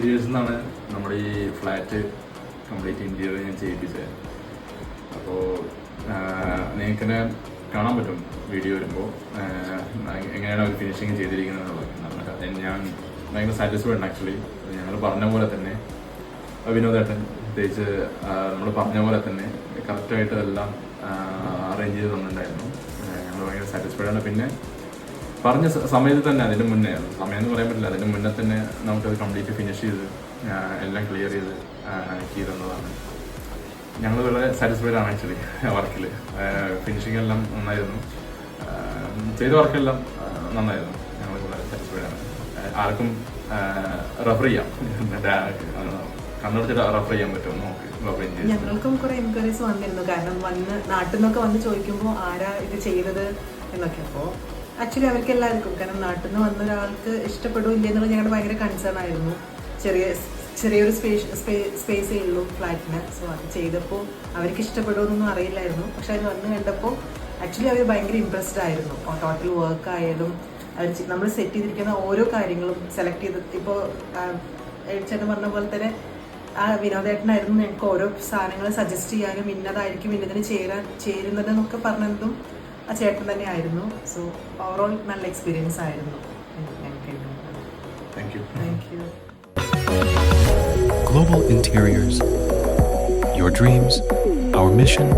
ഇന്റീരിയേഴ്സിന്നാണ് നമ്മുടെ ഈ flat complete interior ഞാൻ ചെയ്യിപ്പിച്ചത്. അപ്പോൾ നിങ്ങൾക്കെന്നെ കാണാൻ പറ്റും വീഡിയോ വരുമ്പോൾ എങ്ങനെയാണ് അവർ ഫിനിഷിങ് ചെയ്തിരിക്കുന്നത്. ഞാൻ ഭയങ്കര സാറ്റിസ്ഫൈഡ് ആണ് ആക്ച്വലി. ഞങ്ങൾ പറഞ്ഞ പോലെ തന്നെ വിനോദേട്ടൻ പ്രത്യേകിച്ച് നമ്മൾ പറഞ്ഞ പോലെ തന്നെ കറക്റ്റായിട്ട് എല്ലാം അറേഞ്ച് ചെയ്ത് തന്നിട്ടുണ്ടായിരുന്നു. ഞങ്ങൾ ഭയങ്കര സാറ്റിസ്ഫൈഡ് ആണ്. പിന്നെ പറഞ്ഞ സമയത്ത് തന്നെ അതിന് മുന്നേ, സമയം എന്ന് പറയാൻ പറ്റില്ല, അതിന് മുന്നേ തന്നെ നമുക്കത് കംപ്ലീറ്റ് ഫിനിഷ് ചെയ്ത് എല്ലാം ക്ലിയർ ചെയ്ത് തന്നതാണ്. ഞങ്ങൾ വളരെ സാറ്റിസ്ഫൈഡ് ആണ് ആക്ച്വലി വർക്കിൽ. ഫിനിഷിംഗ് എല്ലാം നന്നായിരുന്നു, ചെയ്ത വർക്കെല്ലാം നന്നായിരുന്നു. ഞങ്ങൾ വളരെ സാറ്റിസ്ഫൈഡ് ആണ്. ആർക്കും റെഫർ ചെയ്യാം, കണ്ണടച്ചിട്ട് റെഫർ ചെയ്യാൻ പറ്റുമോ നോക്ക്. ഞങ്ങൾക്കും കുറെ എൻക്വയറീസ് വന്നിരുന്നു. കാരണം നാട്ടിൽ നിന്നൊക്കെ വന്ന് ചോദിക്കുമ്പോൾ ആരാ ഇത് ചെയ്തത് എന്നൊക്കെ. അപ്പോൾ ആക്ച്വലി അവർക്ക് എല്ലാവർക്കും, കാരണം നാട്ടിൽ നിന്ന് വന്ന ഒരാൾക്ക് ഇഷ്ടപ്പെടില്ല എന്നുള്ളത് ഞങ്ങളുടെ ഭയങ്കര കൺസേൺ ആയിരുന്നു. ചെറിയൊരു സ്പേസേ ഉള്ളൂ ഫ്ലാറ്റിന്. സോ അത് ചെയ്തപ്പോൾ അവർക്ക് ഇഷ്ടപ്പെടുമെന്നൊന്നും അറിയില്ലായിരുന്നു. പക്ഷെ അത് വന്ന് കണ്ടപ്പോൾ ആക്ച്വലി അവർ ഭയങ്കര ഇമ്പ്രസ്ഡ് ആയിരുന്നു. ടോട്ടൽ വർക്ക് ആയാലും അവർ നമ്മൾ സെറ്റ് ചെയ്തിരിക്കുന്ന ഓരോ കാര്യങ്ങളും സെലക്ട് ചെയ്ത്, ഇപ്പോൾ ചേട്ടൻ പറഞ്ഞ പോലെ തന്നെ ആ വിനോദേട്ടനായിരുന്നു ഞങ്ങൾക്ക് ഓരോ സാധനങ്ങൾ സജസ്റ്റ് ചെയ്യാനും ഇന്നതായിരിക്കും ഇന്നതിന് ചേരുന്നത് എന്നൊക്കെ പറഞ്ഞതും ആ ചേട്ടൻ തന്നെ ആയിരുന്നു. സോ ഓവറോൾ നല്ല എക്സ്പീരിയൻസ് ആയിരുന്നു ഞങ്ങൾക്ക്. Thank you. Global Interiors. Your dreams, our mission.